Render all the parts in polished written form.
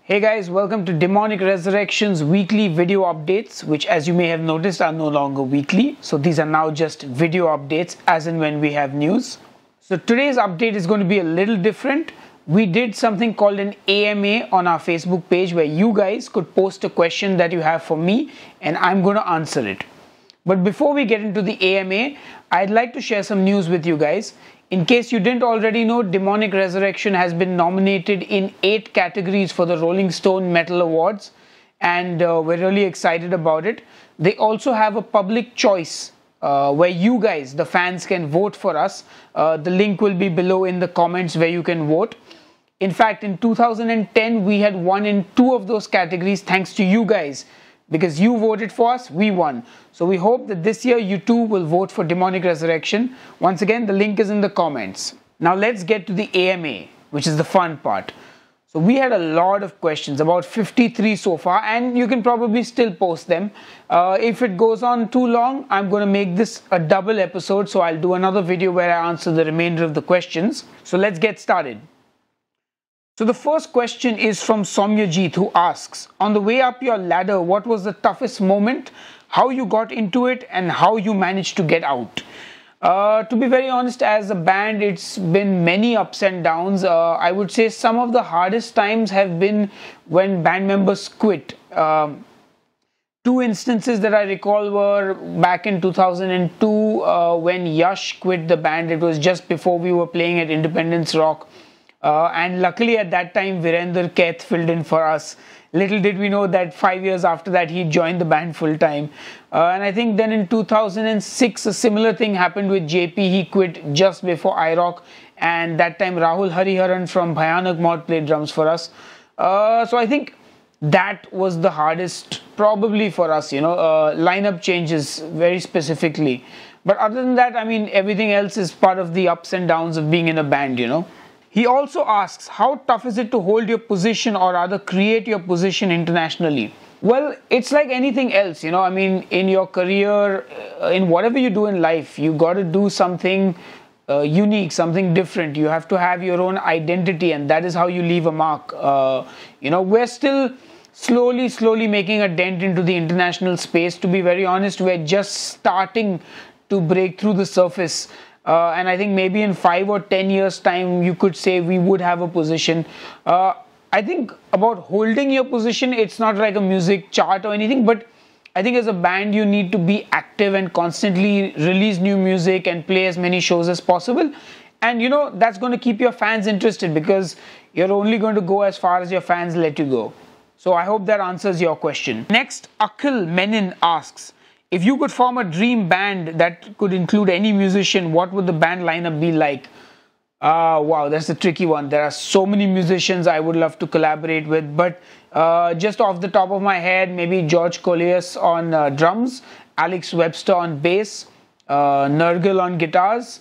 Hey guys, welcome to Demonic Resurrection's weekly video updates, which as you may have noticed are no longer weekly. So these are now just video updates as and when we have news. So today's update is going to be a little different. We did something called an AMA on our Facebook page where you guys could post a question that you have for me and I'm going to answer it. But before we get into the AMA, I'd like to share some news with you guys. In case you didn't already know, Demonic Resurrection has been nominated in 8 categories for the Rolling Stone Metal Awards, and we're really excited about it. They also have a public choice where you guys, the fans, can vote for us. The link will be below in the comments where you can vote. In fact, in 2010, we had won in 2 of those categories thanks to you guys. Because you voted for us, we won. So we hope that this year you too will vote for Demonic Resurrection. Once again, the link is in the comments. Now let's get to the AMA, which is the fun part. So we had a lot of questions, about 53 so far, and you can probably still post them. If it goes on too long, I'm going to make this a double episode. So I'll do another video where I answer the remainder of the questions. So let's get started. So the first question is from Soumyajit, who asks, on the way up your ladder, what was the toughest moment, how you got into it, and how you managed to get out? To be very honest, as a band, it's been many ups and downs. I would say some of the hardest times have been when band members quit. 2 instances that I recall were back in 2002 when Yash quit the band. It was just before we were playing at Independence Rock. And luckily at that time Virender Keth filled in for us. Little did we know that 5 years after that he joined the band full time. And I think then in 2006 a similar thing happened with JP. He quit just before IROC, and that time Rahul Hariharan from Bhayanak Maut played drums for us. So I think that was the hardest probably for us, lineup changes very specifically. But other than that, I mean, everything else is part of the ups and downs of being in a band, He also asks, how tough is it to hold your position or rather create your position internationally? Well, it's like anything else, I mean, in your career, in whatever you do in life, you got to do something unique, something different. You have to have your own identity, and that is how you leave a mark. We're still slowly making a dent into the international space. To be very honest, we're just starting to break through the surface. And I think maybe in 5 or 10 years time, you could say we would have a position. I think about holding your position, it's not like a music chart or anything, but I think as a band, you need to be active and constantly release new music and play as many shows as possible. And that's going to keep your fans interested, because you're only going to go as far as your fans let you go. So I hope that answers your question. Next, Akhil Menon asks, if you could form a dream band that could include any musician, what would the band lineup be like? Wow, that's a tricky one. There are so many musicians I would love to collaborate with, but just off the top of my head, maybe George Colliers on drums, Alex Webster on bass, Nergal on guitars,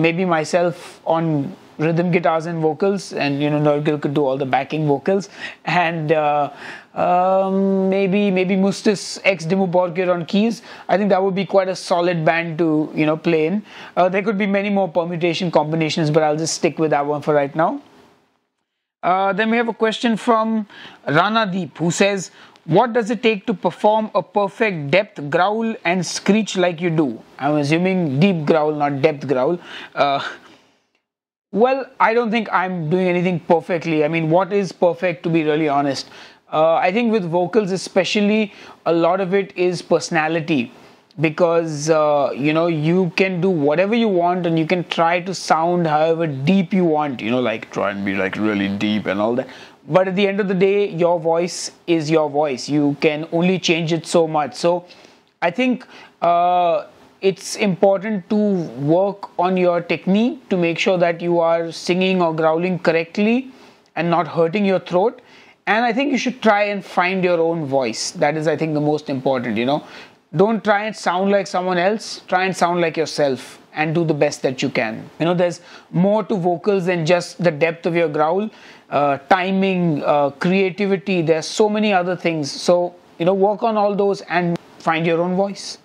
maybe myself on rhythm guitars and vocals, and Nergal could do all the backing vocals, and maybe Mustis ex Dimmu Borgir on keys. I think that would be quite a solid band to play in. There could be many more permutation combinations, but I'll just stick with that one for right now. Then we have a question from Rana Deep, who says, what does it take to perform a perfect depth growl and screech like you do? I'm assuming deep growl, not depth growl. Well, I don't think I'm doing anything perfectly. I mean, what is perfect, to be really honest? I think with vocals especially, a lot of it is personality, because you can do whatever you want and you can try to sound however deep you want, like try and be like really deep and all that. But at the end of the day, your voice is your voice. You can only change it so much. So I think it's important to work on your technique to make sure that you are singing or growling correctly and not hurting your throat. And I think you should try and find your own voice. That is, I think, the most important, Don't try and sound like someone else. Try and sound like yourself and do the best that you can. There's more to vocals than just the depth of your growl, timing, creativity. There's so many other things. So, work on all those and find your own voice.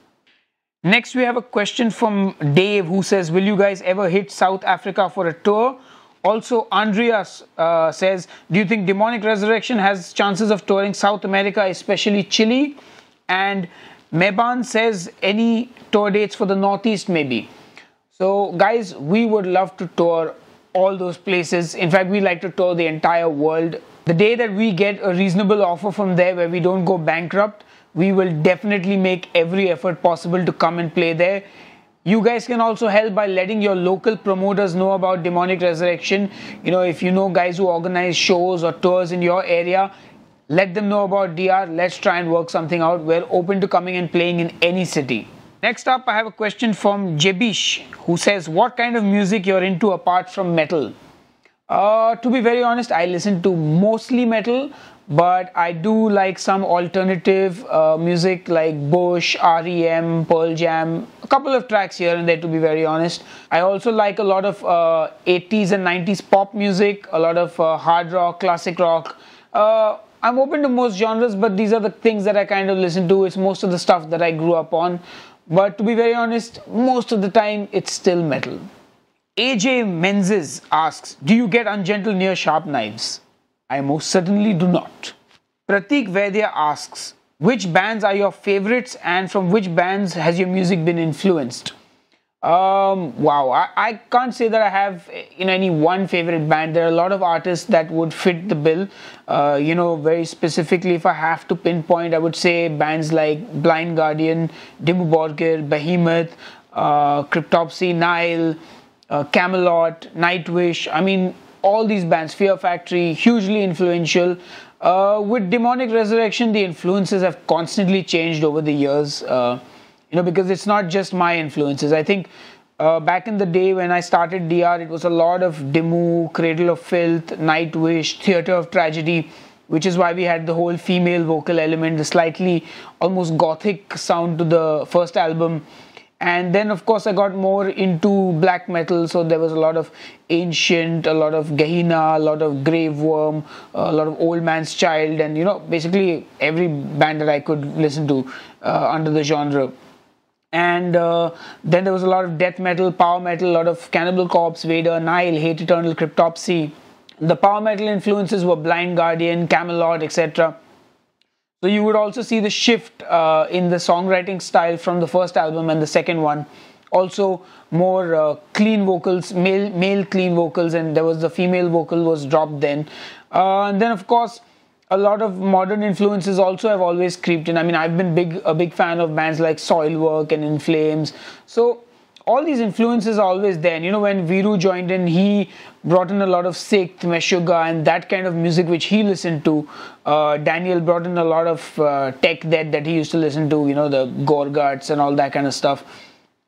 Next, we have a question from Dave, who says, will you guys ever hit South Africa for a tour? Also, Andreas says, do you think Demonic Resurrection has chances of touring South America, especially Chile? And Meban says, any tour dates for the Northeast maybe? So guys, we would love to tour all those places. In fact, we like to tour the entire world. The day that we get a reasonable offer from there where we don't go bankrupt, we will definitely make every effort possible to come and play there. You guys can also help by letting your local promoters know about Demonic Resurrection. You know, if you know guys who organize shows or tours in your area, let them know about DR. Let's try and work something out. We're open to coming and playing in any city. Next up, I have a question from Jebish, who says, what kind of music you're into apart from metal? To be very honest, I listen to mostly metal, but I do like some alternative music like Bush, REM, Pearl Jam, a couple of tracks here and there, to be very honest. I also like a lot of 80s and 90s pop music, a lot of hard rock, classic rock. I'm open to most genres, but these are the things that I kind of listen to. It's most of the stuff that I grew up on. But to be very honest, most of the time, it's still metal. AJ Menzies asks, do you get ungentle near sharp knives? I most certainly do not. Pratik Vaidya asks, which bands are your favorites and from which bands has your music been influenced? Wow, I can't say that I have any one favorite band. There are a lot of artists that would fit the bill. Very specifically, if I have to pinpoint, I would say bands like Blind Guardian, Dimmu Borgir, Behemoth, Cryptopsy, Nile, Camelot, Nightwish. I mean, all these bands, Fear Factory, hugely influential. With Demonic Resurrection, the influences have constantly changed over the years. Because it's not just my influences. I think back in the day when I started DR, it was a lot of Dimmu, Cradle of Filth, Nightwish, Theatre of Tragedy, which is why we had the whole female vocal element, the slightly almost gothic sound to the first album. And then, of course, I got more into black metal, so there was a lot of Ancient, a lot of Gehenna, a lot of Graveworm, a lot of Old Man's Child, and, basically every band that I could listen to under the genre. And then there was a lot of death metal, power metal, a lot of Cannibal Corpse, Vader, Nile, Hate Eternal, Cryptopsy. The power metal influences were Blind Guardian, Camelot, etc. So you would also see the shift in the songwriting style from the first album and the second one. Also more clean vocals, male clean vocals, and there was the female vocal was dropped then. And then of course a lot of modern influences also have always creeped in. I mean, I've been a big fan of bands like Soilwork and In Flames. So all these influences are always there. And, when Viru joined in, he brought in a lot of Sikh, Meshuggah, and that kind of music which he listened to. Daniel brought in a lot of tech that he used to listen to, the Gorguts and all that kind of stuff.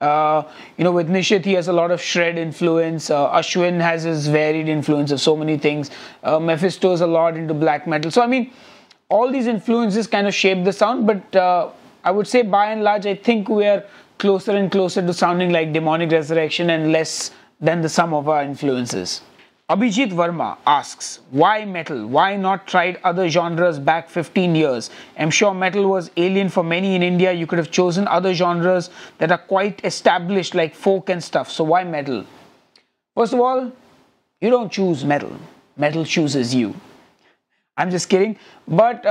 With Nishit, he has a lot of shred influence. Ashwin has his varied influence of so many things. Mephisto's a lot into black metal. So, I mean, all these influences kind of shape the sound, but I would say by and large, I think we are closer and closer to sounding like Demonic Resurrection and less than the sum of our influences. Abhijit Verma asks, why metal? Why not tried other genres back 15 years? I'm sure metal was alien for many in India. You could have chosen other genres that are quite established like folk and stuff. So why metal? First of all, you don't choose metal. Metal chooses you. I'm just kidding. But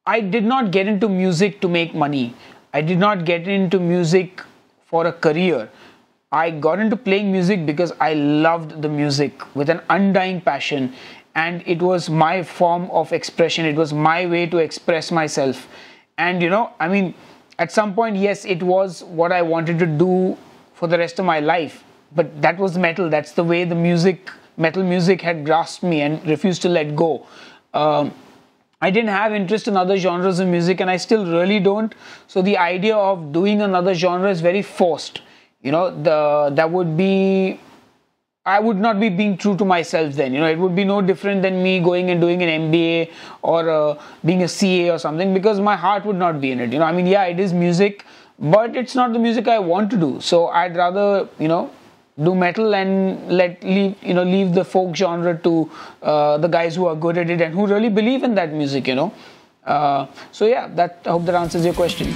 I did not get into music to make money. I did not get into music for a career. I got into playing music because I loved the music with an undying passion, and it was my form of expression. It was my way to express myself. And I mean, at some point, yes, it was what I wanted to do for the rest of my life, but that was metal. That's the way the metal music had grasped me and refused to let go. I didn't have interest in other genres of music, and I still really don't. So the idea of doing another genre is very forced. I would not be being true to myself then. It would be no different than me going and doing an MBA or being a CA or something, because my heart would not be in it. I mean, yeah, it is music, but it's not the music I want to do. So I'd rather, do metal and leave the folk genre to the guys who are good at it and who really believe in that music. So yeah, I hope that answers your question.